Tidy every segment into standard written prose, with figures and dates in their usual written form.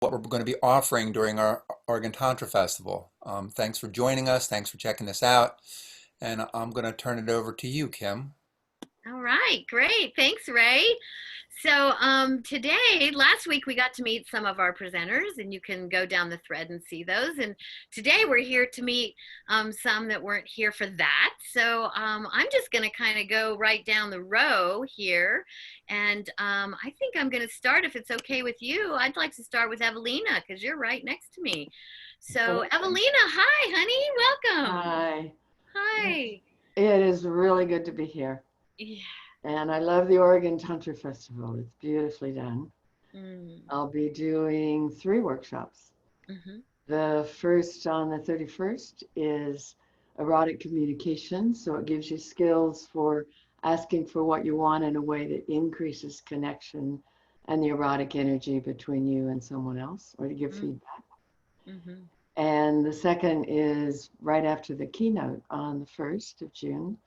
what we're going to be offering during our Oregon Tantra Festival. Thanks for joining us. Thanks for checking this out. And I'm going to turn it over to you, Kim. All right, great. Thanks, Ray. So today, last week we got to meet some of our presenters, and you can go down the thread and see those. And today we're here to meet some that weren't here for that. So I'm just going to kind of go right down the row here. And I think I'm going to start, if it's okay with you. I'd like to start with Evelina because you're right next to me. So Absolutely. Evelina, hi, honey. Welcome. Hi. Hi. It is really good to be here. Yeah. And I love the Oregon Tantra Festival. It's beautifully done. Mm, I'll be doing 3 workshops. mhm, The first on the 31st is erotic communication. So it gives you skills for asking for what you want in a way that increases connection and the erotic energy between you and someone else, or to give mm, feedback. mhm, And the second is right after the keynote on the 1st of June.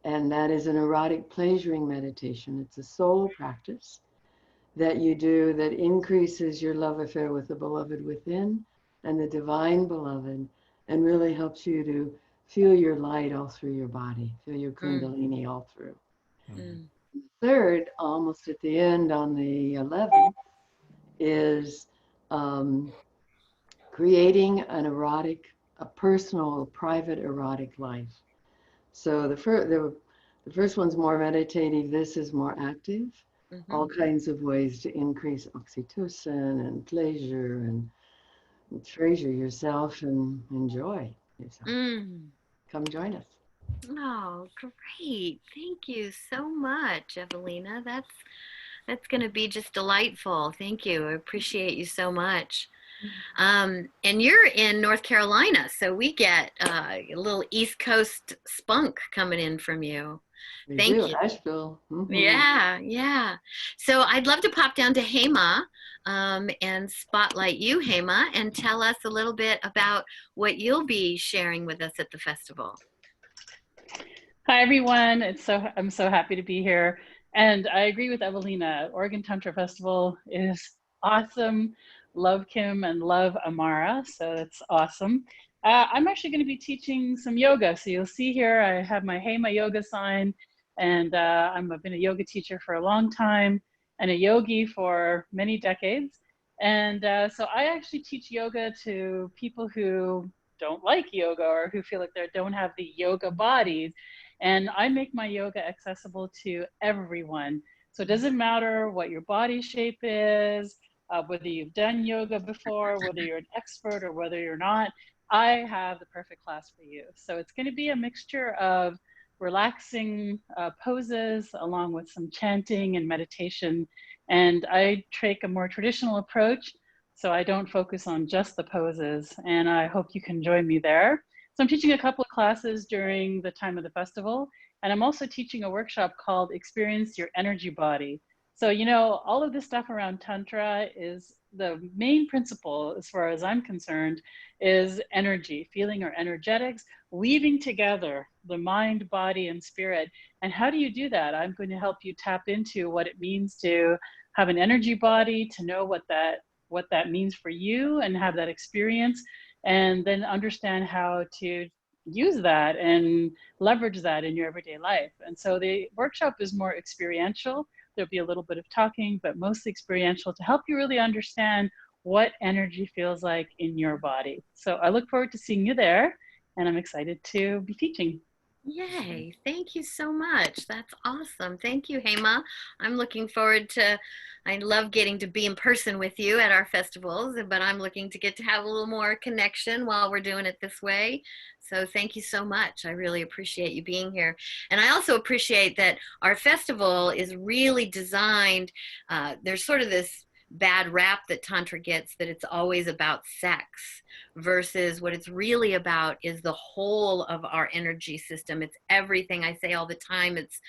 And that is an erotic pleasuring meditation. It's a soul practice that you do that increases your love affair with the beloved within and the divine beloved, and really helps you to feel your light all through your body, feel your mm, kundalini all through. Mhm. mm, Third, almost at the end on the 11th, is um, creating a personal, private erotic life. So the first one's more meditative. This is more active. mhm. All kinds of ways to increase oxytocin and pleasure and treasure yourself and enjoy yourself. Mm. Come join us. Oh, great. Thank you so much, Evelina. That's going to be just delightful. Thank you. I appreciate you so much. And you're in North Carolina, so we get a little East Coast spunk coming in from you. We Thank do, you. Asheville. Yeah, yeah. So I'd love to pop down to Hema and spotlight you, Hema, and tell us a little bit about what you'll be sharing with us at the festival. Hi everyone. I'm so happy to be here. And I agree with Evelina. Oregon Tantra Festival is awesome. Love Kim and love Amara. So that's awesome. I'm actually going to be teaching some yoga. So you'll see here I have my Hema yoga sign, and I've been a yoga teacher for a long time and a yogi for many decades. And so I actually teach yoga to people who don't like yoga or who feel like they don't have the yoga bodies, and I make my yoga accessible to everyone. So it doesn't matter what your body shape is, whether you've done yoga before, whether you're an expert or whether you're not, I have the perfect class for you. So it's going to be a mixture of relaxing poses along with some chanting and meditation. And I take a more traditional approach, so I don't focus on just the poses. And I hope you can join me there. So I'm teaching a couple of classes during the time of the festival, and I'm also teaching a workshop called Experience Your Energy Body. So, all of this stuff around Tantra is the main principle, as far as I'm concerned, is energy, feeling our energetics, weaving together the mind, body, and spirit. And how do you do that? I'm going to help you tap into what it means to have an energy body, to know what that means for you and have that experience, and then understand how to use that and leverage that in your everyday life. And so the workshop is more experiential. There'll be a little bit of talking, but mostly experiential to help you really understand what energy feels like in your body. So I look forward to seeing you there, and I'm excited to be teaching. Yay, thank you so much. That's awesome. Thank you, Hema. I'm looking forward to, I love getting to be in person with you at our festivals, but I'm looking to get to have a little more connection while we're doing it this way. So thank you so much. I really appreciate you being here. And I also appreciate that our festival is really designed, there's sort of this bad rap that Tantra gets that it's always about sex versus what it's really about is the whole of our energy system. It's everything. I say all the time. It's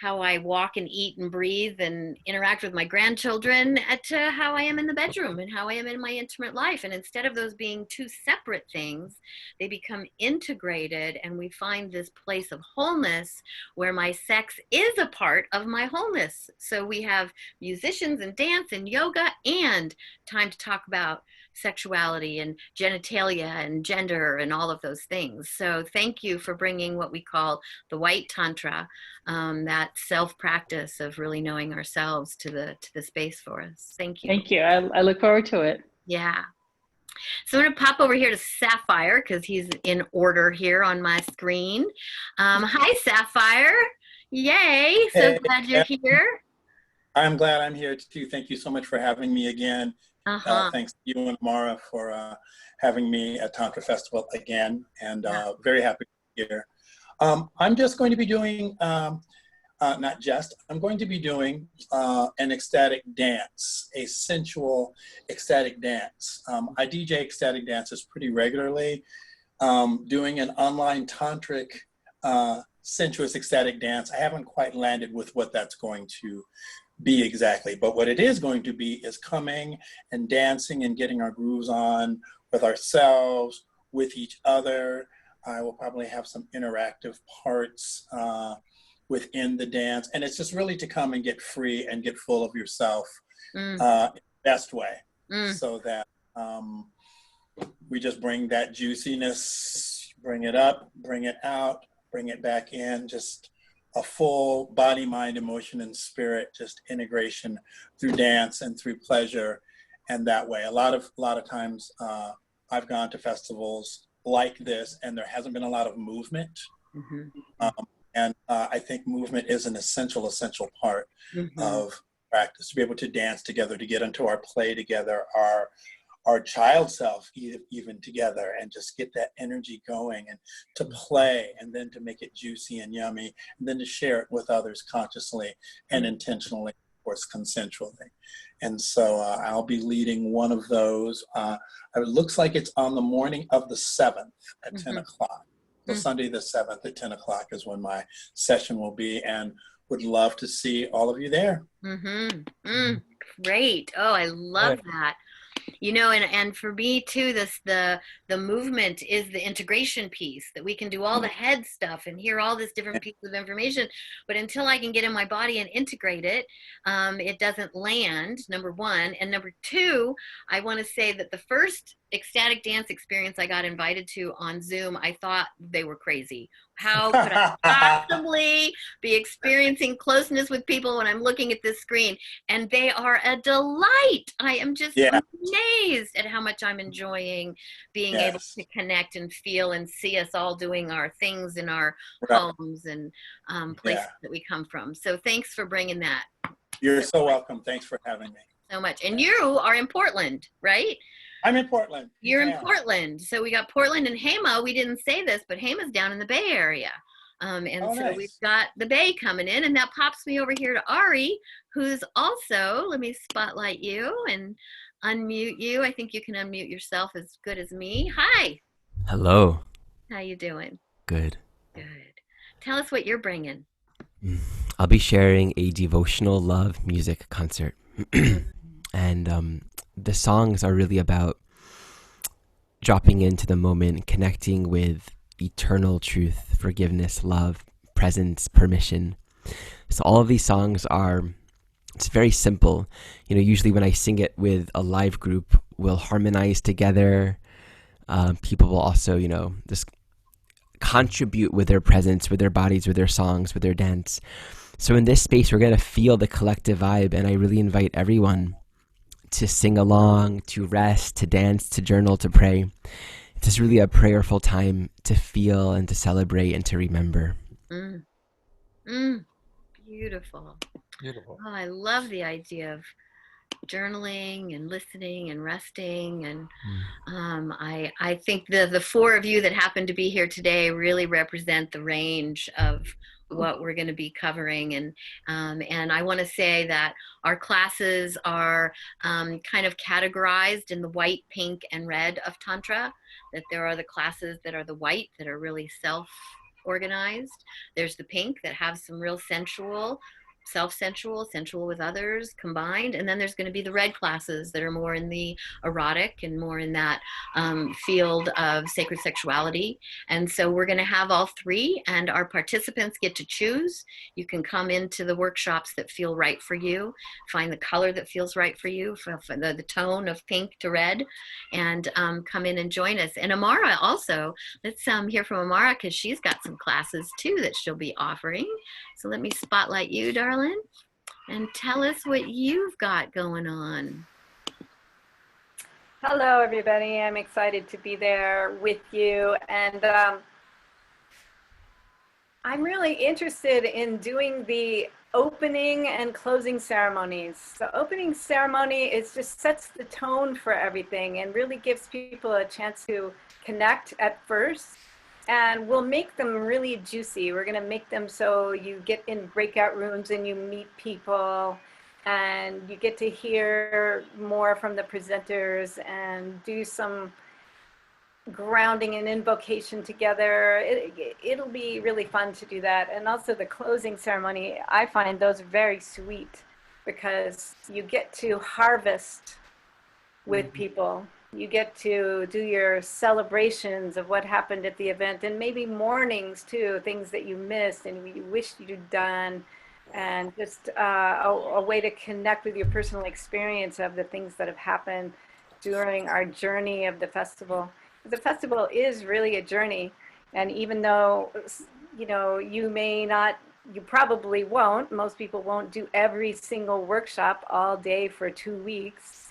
how I walk and eat and breathe and interact with my grandchildren to how I am in the bedroom and how I am in my intimate life. And instead of those being two separate things, they become integrated, and we find this place of wholeness where my sex is a part of my wholeness. So we have musicians and dance and yoga and time to talk about sexuality and genitalia and gender and all of those things. So thank you for bringing what we call the white tantra, that self practice of really knowing ourselves to the space for us. Thank you. Thank you. I look forward to it. Yeah. So I'm going to pop over here to Sapphire because he's in order here on my screen. Hi, Sapphire. Yay. So Hey, glad you're here. I'm glad I'm here too. Thank you so much for having me again. Uh-huh. Thanks to you and Mara for having me at Tantra Festival again, and Yeah. very happy to be here. I'm just going to be doing, not just, I'm going to be doing an ecstatic dance, a sensual ecstatic dance. I DJ ecstatic dances pretty regularly. Doing an online tantric sensuous ecstatic dance, I haven't quite landed with what that's going to be exactly, but what it is going to be is coming and dancing and getting our grooves on with ourselves, with each other. I will probably have some interactive parts within the dance, and it's just really to come and get free and get full of yourself in the best way, so that we just bring that juiciness, bring it up, bring it out, bring it back in, just a full body, mind, emotion, and spirit, just integration through dance and through pleasure. And that way, a lot of times I've gone to festivals like this and there hasn't been a lot of movement. And I think movement is an essential part of practice, to be able to dance together, to get into our play together, our child self even together, and just get that energy going, and to play, and then to make it juicy and yummy, and then to share it with others consciously and intentionally, of course, consensually. And so I'll be leading one of those. It looks like it's on the morning of the 7th at 10 o'clock. So Sunday the 7th at 10 o'clock is when my session will be, and would love to see all of you there. Great. Oh, I love that. You know, and for me too, the movement is the integration piece, that we can do all the head stuff and hear all this different pieces of information, but until I can get in my body and integrate it, it doesn't land, number one. And number two, I want to say that the first ecstatic dance experience I got invited to on Zoom, I thought they were crazy. How could I possibly be experiencing closeness with people when I'm looking at this screen? And they are a delight. I am just amazed at how much I'm enjoying being able to connect and feel and see us all doing our things in our homes and places that we come from. So thanks for bringing that. You're so welcome. Thanks for having me. So much. And you are in Portland, right? I'm in Portland. You're in Portland. So we got Portland and Hema. We didn't say this, but Hema's down in the Bay Area. We've got the Bay coming in, and that pops me over here to Ari, who's also, let me spotlight you and unmute you. I think you can unmute yourself as good as me. Hi. Hello. How you doing? Good. Good. Tell us what you're bringing. I'll be sharing a devotional love music concert. And the songs are really about dropping into the moment, connecting with eternal truth, forgiveness, love, presence, permission. So all of these songs it's very simple. You know, usually when I sing it with a live group, we'll harmonize together. People will also, just contribute with their presence, with their bodies, with their songs, with their dance. So in this space, we're going to feel the collective vibe, and I really invite everyone to sing along, to rest, to dance, to journal, to pray. It's just really a prayerful time to feel and to celebrate and to remember. Beautiful. Beautiful. Oh, I love the idea of journaling and listening and resting. And I think the four of you that happen to be here today really represent the range of what we're going to be covering. And I want to say that our classes are kind of categorized in the white, pink, and red of Tantra, that there are the classes that are the white, that are really self-organized. There's the pink that have some real sensual self-sensual, sensual with others combined. And then there's going to be the red classes that are more in the erotic and more in that field of sacred sexuality. And so we're going to have all three, and our participants get to choose. You can come into the workshops that feel right for you, find the color that feels right for you, for the tone of pink to red, and come in and join us. And Amara also, let's hear from Amara, because she's got some classes too that she'll be offering. So let me spotlight you, darling, and tell us what you've got going on. Hello, everybody. I'm excited to be there with you. And I'm really interested in doing the opening and closing ceremonies. The opening ceremony is just sets the tone for everything and really gives people a chance to connect at first. And we'll make them really juicy. We're going to make them so you get in breakout rooms and you meet people and you get to hear more from the presenters and do some grounding and invocation together. It'll be really fun to do that. And also the closing ceremony, I find those very sweet because you get to harvest with people. You get to do your celebrations of what happened at the event, and maybe mournings too, things that you missed and you wished you'd done, and just a way to connect with your personal experience of the things that have happened during our journey of the festival. The festival is really a journey, and even though, you know, you probably won't, most people won't do every single workshop all day for 2 weeks.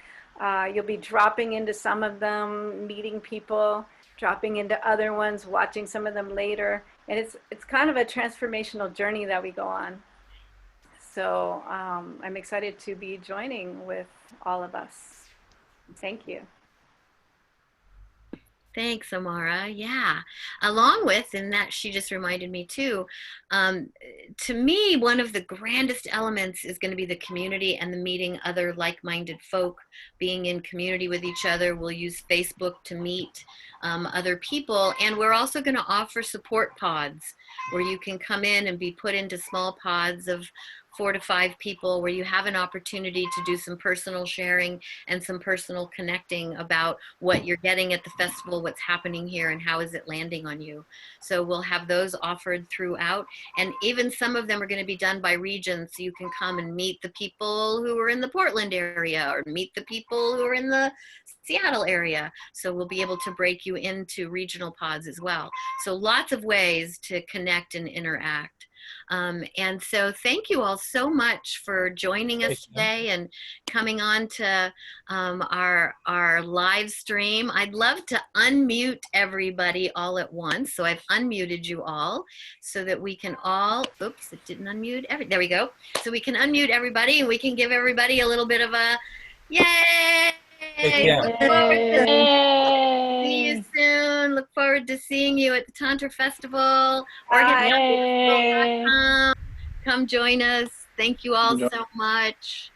You'll be dropping into some of them, meeting people, dropping into other ones, watching some of them later. And it's kind of a transformational journey that we go on. So I'm excited to be joining with all of us. Thank you. Thanks, Amara. Yeah. Along with, and that she just reminded me too, to me, one of the grandest elements is going to be the community and the meeting other like-minded folk, being in community with each other. We'll use Facebook to meet other people. And we're also going to offer support pods where you can come in and be put into small pods of 4 to 5 people, where you have an opportunity to do some personal sharing and some personal connecting about what you're getting at the festival, what's happening here, and how is it landing on you. So we'll have those offered throughout, and even some of them are going to be done by region, so you can come and meet the people who are in the Portland area or meet the people who are in the Seattle area. So we'll be able to break you into regional pods as well. So lots of ways to connect and interact. And so thank you all so much for joining us today and coming on to our live stream. I'd love to unmute everybody all at once. So I've unmuted you all so that we can all, oops, it didn't unmute. There we go. So we can unmute everybody and we can give everybody a little bit of a yay. Look forward to see you soon. Look forward to seeing you at the Tantra Festival. Come join us. Thank you all so much.